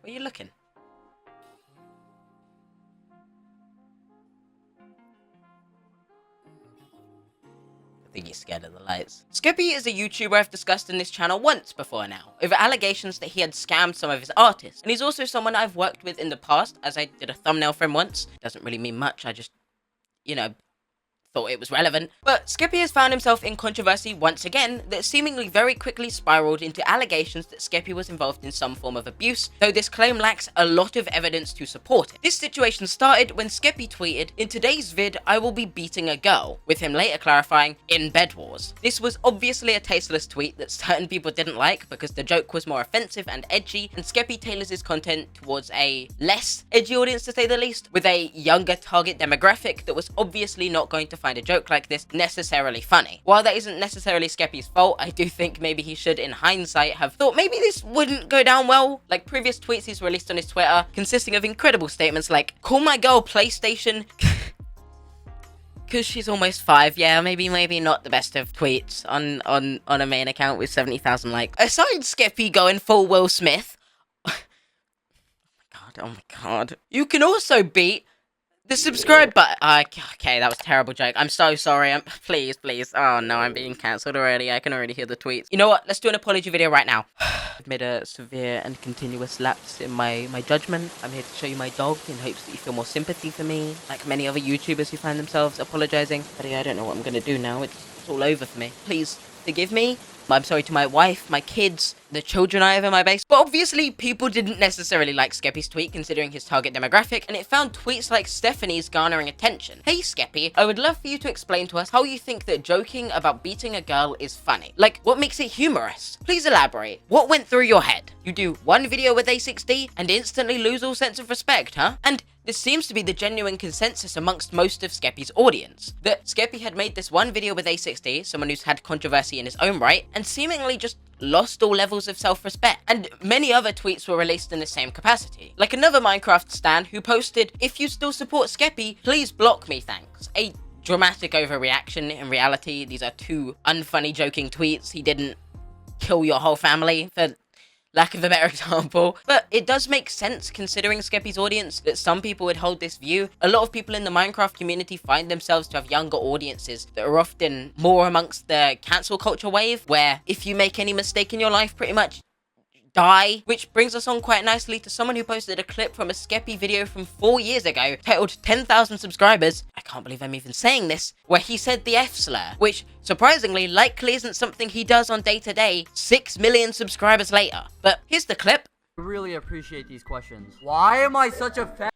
Where are you looking? I think he's scared of the lights. Skeppy is a YouTuber I've discussed in this channel once before now, over allegations that he had scammed some of his artists. And he's also someone I've worked with in the past, as I did a thumbnail for him once. Doesn't really mean much, I just, you know, thought it was relevant. But Skeppy has found himself in controversy once again that seemingly very quickly spiraled into allegations that Skeppy was involved in some form of abuse, though this claim lacks a lot of evidence to support it. This situation started when Skeppy tweeted, "In today's vid, I will be beating a girl," with him later clarifying, "in Bed Wars." This was obviously a tasteless tweet that certain people didn't like because the joke was more offensive and edgy, and Skeppy tailors his content towards a less edgy audience, to say the least, with a younger target demographic that was obviously not going to find a joke like this necessarily funny. While that isn't necessarily Skeppy's fault, I do think maybe he should, in hindsight, have thought maybe this wouldn't go down well. Like previous tweets he's released on his Twitter, consisting of incredible statements like, "Call my girl PlayStation," because she's almost 5. Yeah, maybe not the best of tweets on a main account with 70,000 likes. Aside Skeppy going full Will Smith, oh my god. You can also beat the subscribe button. Okay, that was a terrible joke. I'm so sorry. Please. Oh no, I'm being cancelled already. I can already hear the tweets. You know what? Let's do an apology video right now. I've made a severe and continuous lapse in my judgment. I'm here to show you my dog in hopes that you feel more sympathy for me, like many other YouTubers who find themselves apologizing. But I don't know what I'm gonna do now. It's all over for me. Please forgive me. I'm sorry to my wife, my kids, the children I have in my base. But obviously, people didn't necessarily like Skeppy's tweet considering his target demographic, and it found tweets like Stephanie's garnering attention. "Hey Skeppy, I would love for you to explain to us how you think that joking about beating a girl is funny. Like, what makes it humorous? Please elaborate. What went through your head? You do one video with A6D and instantly lose all sense of respect, huh?" And this seems to be the genuine consensus amongst most of Skeppy's audience, that Skeppy had made this one video with A6D, someone who's had controversy in his own right, and seemingly just lost all levels of self-respect. And many other tweets were released in the same capacity. Like another Minecraft stan who posted, "If you still support Skeppy, please block me, thanks." A dramatic overreaction. In reality, these are two unfunny joking tweets. He didn't kill your whole family, for lack of a better example. But it does make sense considering Skeppy's audience that some people would hold this view. A lot of people in the Minecraft community find themselves to have younger audiences that are often more amongst the cancel culture wave, where if you make any mistake in your life, pretty much die. Which brings us on quite nicely to someone who posted a clip from a Skeppy video from 4 years ago titled 10,000 subscribers, I can't believe I'm even saying this, where he said the F slur, which surprisingly likely isn't something he does on day to day 6 million subscribers later. But here's the clip. I really appreciate these questions. Why am I such a fan?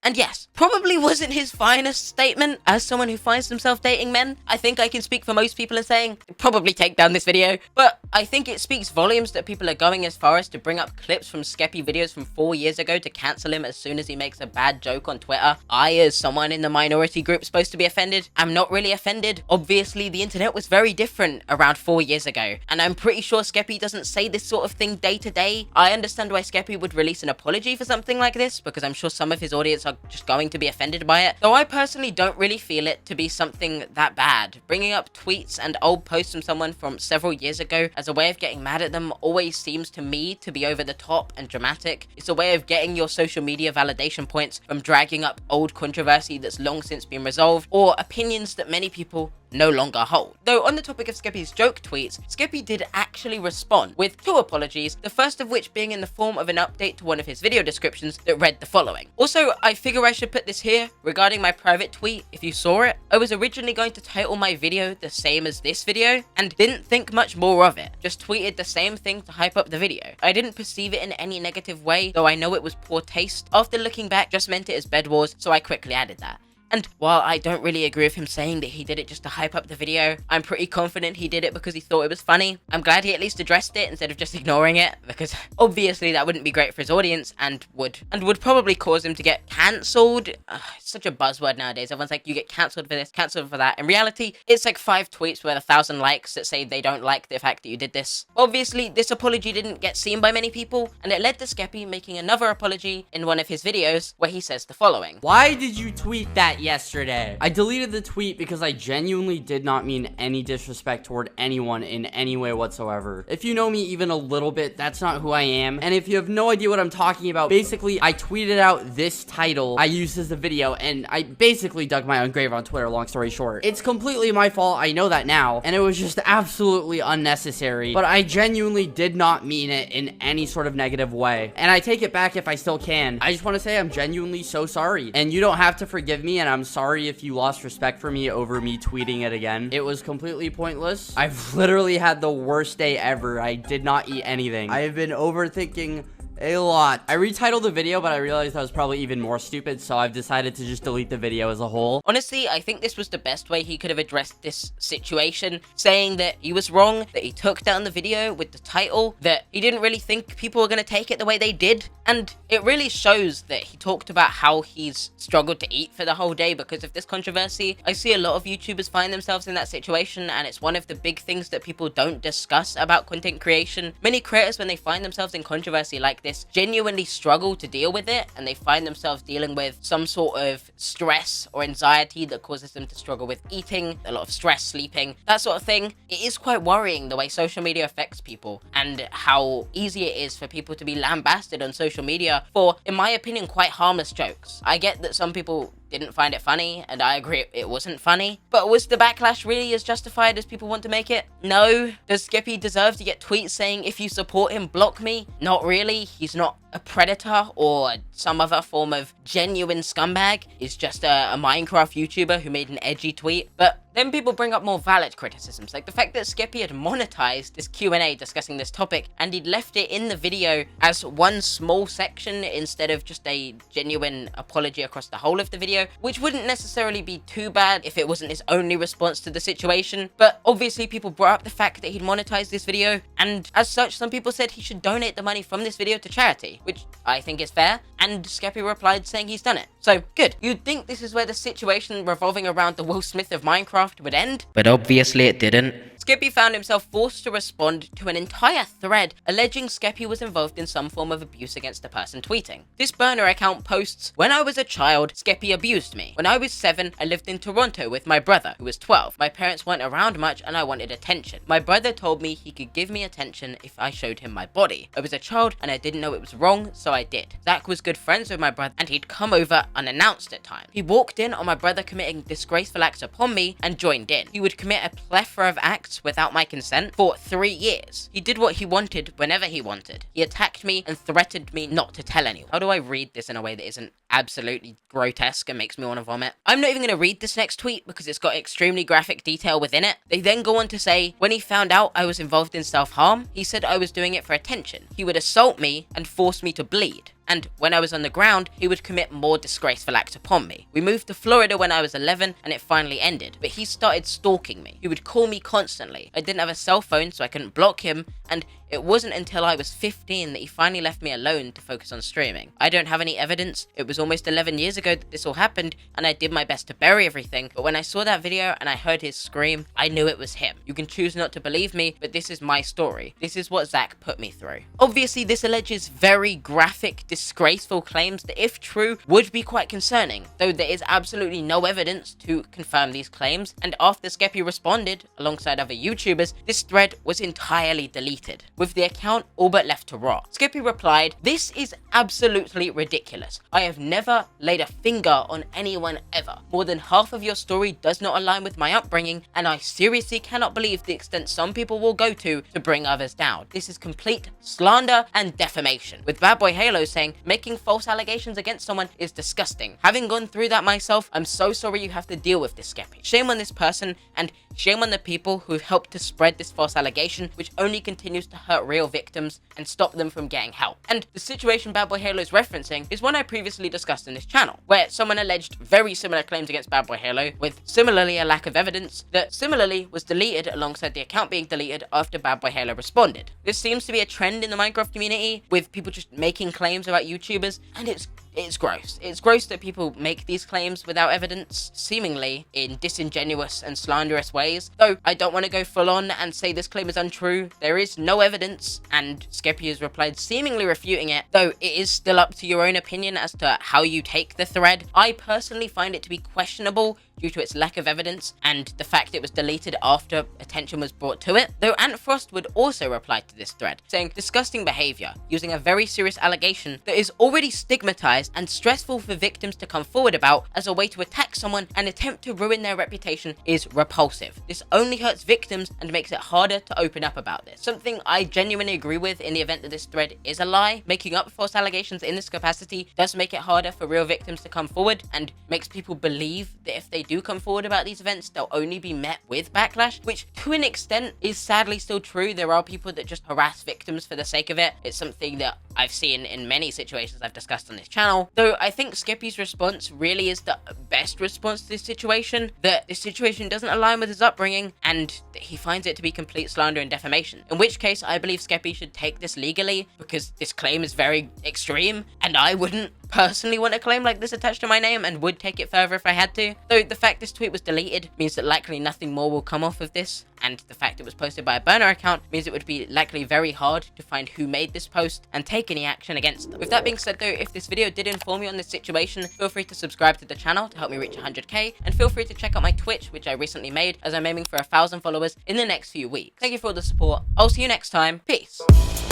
And yes, probably wasn't his finest statement. As someone who finds himself dating men, I think I can speak for most people in saying, probably take down this video. But I think it speaks volumes that people are going as far as to bring up clips from Skeppy videos from 4 years ago to cancel him as soon as he makes a bad joke on Twitter. I, as someone in the minority group supposed to be offended, am not really offended. Obviously, the internet was very different around 4 years ago, and I'm pretty sure Skeppy doesn't say this sort of thing day to day. I understand why Skeppy would release an apology for something like this, because I'm sure some of his audience are just going to be offended by it, though I personally don't really feel it to be something that bad. Bringing up tweets and old posts from someone from several years ago as a way of getting mad at them always seems to me to be over the top and dramatic. It's a way of getting your social media validation points from dragging up old controversy that's long since been resolved, or opinions that many people no longer hold. Though on the topic of Skeppy's joke tweets, Skeppy did actually respond with 2 apologies, the first of which being in the form of an update to one of his video descriptions that read the following. Also, I figure I should put this here regarding my private tweet. If you saw it, I was originally going to title my video the same as this video and didn't think much more of it. Just tweeted the same thing to hype up the video. I didn't perceive it in any negative way, though I know it was poor taste. After looking back, just meant it as Bed Wars, so I quickly added that. And while I don't really agree with him saying that he did it just to hype up the video, I'm pretty confident he did it because he thought it was funny. I'm glad he at least addressed it instead of just ignoring it, because obviously that wouldn't be great for his audience and would probably cause him to get cancelled. It's such a buzzword nowadays. Everyone's like, you get cancelled for this, cancelled for that. In reality, it's like 5 tweets with 1,000 likes that say they don't like the fact that you did this. Obviously, this apology didn't get seen by many people, and it led to Skeppy making another apology in one of his videos where he says the following. Why did you tweet that, that yesterday. I deleted the tweet because I genuinely did not mean any disrespect toward anyone in any way whatsoever. If you know me even a little bit, that's not who I am. And if you have no idea what I'm talking about, basically, I tweeted out this title I used as the video, and I basically dug my own grave on Twitter, long story short. It's completely my fault, I know that now, and it was just absolutely unnecessary, but I genuinely did not mean it in any sort of negative way. And I take it back if I still can. I just want to say I'm genuinely so sorry. And you don't have to forgive me, and I'm sorry if you lost respect for me over me tweeting it again. It was completely pointless. I've literally had the worst day ever. I did not eat anything. I have been overthinking a lot. I retitled the video, but I realized I was probably even more stupid, so I've decided to just delete the video as a whole. Honestly, I think this was the best way he could have addressed this situation, saying that he was wrong, that he took down the video with the title, that he didn't really think people were going to take it the way they did, and it really shows that he talked about how he's struggled to eat for the whole day because of this controversy. I see a lot of YouTubers find themselves in that situation, and it's one of the big things that people don't discuss about content creation. Many creators, when they find themselves in controversy like this, genuinely struggle to deal with it, and they find themselves dealing with some sort of stress or anxiety that causes them to struggle with eating, a lot of stress, sleeping, that sort of thing. It is quite worrying the way social media affects people and how easy it is for people to be lambasted on social media for, in my opinion, quite harmless jokes. I get that some people didn't find it funny, and I agree it wasn't funny, but was the backlash really as justified as people want to make it? No. Does Skeppy deserve to get tweets saying, if you support him, block me? Not really. He's not a predator or some other form of genuine scumbag. He's just a Minecraft YouTuber who made an edgy tweet. But then people bring up more valid criticisms, like the fact that Skeppy had monetized this Q&A discussing this topic, and he'd left it in the video as one small section instead of just a genuine apology across the whole of the video, which wouldn't necessarily be too bad if it wasn't his only response to the situation. But obviously people brought up the fact that he'd monetized this video, and as such, some people said he should donate the money from this video to charity, which I think is fair, and Skeppy replied saying he's done it. So, good. You'd think this is where the situation revolving around the Will Smith of Minecraft would end, but obviously it didn't. Skeppy found himself forced to respond to an entire thread alleging Skeppy was involved in some form of abuse against the person tweeting. This burner account posts, "When I was a child, Skeppy abused me. When I was 7, I lived in Toronto with my brother, who was 12. My parents weren't around much and I wanted attention. My brother told me he could give me attention if I showed him my body. I was a child and I didn't know it was wrong, so I did. Zach was good friends with my brother and he'd come over unannounced at times. He walked in on my brother committing disgraceful acts upon me and joined in. He would commit a plethora of acts without my consent for 3 years. He did what he wanted whenever he wanted. He attacked me and threatened me not to tell anyone." How do I read this in a way that isn't absolutely grotesque and makes me want to vomit? I'm not even going to read this next tweet because it's got extremely graphic detail within it. They then go on to say, "When he found out I was involved in self-harm, he said I was doing it for attention. He would assault me and force me to bleed. And when I was on the ground, he would commit more disgraceful acts upon me. We moved to Florida when I was 11 and it finally ended, but he started stalking me. He would call me constantly. I didn't have a cell phone, so I couldn't block him, and it wasn't until I was 15 that he finally left me alone to focus on streaming. I don't have any evidence. It was almost 11 years ago that this all happened, and I did my best to bury everything, but when I saw that video and I heard his scream, I knew it was him. You can choose not to believe me, but this is my story. This is what Zach put me through." Obviously, this alleges very graphic, disgraceful claims that, if true, would be quite concerning, though there is absolutely no evidence to confirm these claims, and after Skeppy responded, alongside other YouTubers, this thread was entirely deleted, with the account all but left to rot. Skeppy replied, "This is absolutely ridiculous. I have never laid a finger on anyone ever. More than half of your story does not align with my upbringing, and I seriously cannot believe the extent some people will go to bring others down. This is complete slander and defamation." With Bad Boy Halo saying, "Making false allegations against someone is disgusting. Having gone through that myself, I'm so sorry you have to deal with this, Skeppy. Shame on this person, and shame on the people who've helped to spread this false allegation, which only continues to hurt real victims and stop them from getting help." And the situation Bad Boy Halo is referencing is one I previously discussed in this channel, where someone alleged very similar claims against Bad Boy Halo, with similarly a lack of evidence, that similarly was deleted alongside the account being deleted after Bad Boy Halo responded. This seems to be a trend in the Minecraft community, with people just making claims about YouTubers, and it's it's gross. It's gross that people make these claims without evidence, seemingly in disingenuous and slanderous ways. Though I don't want to go full on and say this claim is untrue. There is no evidence, and Skeppy has replied seemingly refuting it, though it is still up to your own opinion as to how you take the thread. I personally find it to be questionable due to its lack of evidence and the fact it was deleted after attention was brought to it. Though Ant Frost would also reply to this thread, saying disgusting behavior, using a very serious allegation that is already stigmatized and stressful for victims to come forward about as a way to attack someone and attempt to ruin their reputation is repulsive. This only hurts victims and makes it harder to open up about this. Something I genuinely agree with in the event that this thread is a lie. Making up false allegations in this capacity does make it harder for real victims to come forward and makes people believe that if they do come forward about these events, they'll only be met with backlash, which to an extent is sadly still true. There are people that just harass victims for the sake of it. It's something that I've seen in many situations I've discussed on this channel. Though I think Skeppy's response really is the best response to this situation, that this situation doesn't align with his upbringing and that he finds it to be complete slander and defamation. In which case, I believe Skeppy should take this legally because this claim is very extreme and I wouldn't personally want a claim like this attached to my name and would take it further if I had to. Though the fact this tweet was deleted means that likely nothing more will come off of this, and the fact it was posted by a burner account means it would be likely very hard to find who made this post and take any action against them. With that being said though, if this video did inform you on this situation, feel free to subscribe to the channel to help me reach 100k, and feel free to check out my Twitch, which I recently made, as I'm aiming for 1,000 followers in the next few weeks. Thank you for all the support. I'll see you next time. Peace.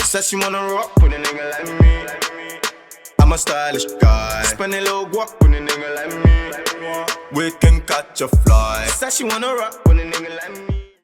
Says she wanna rock with a nigga like me. I'm a stylish guy. Spend a little guap with a nigga like me. We can catch a fly. Says she wanna rock with a nigga like me.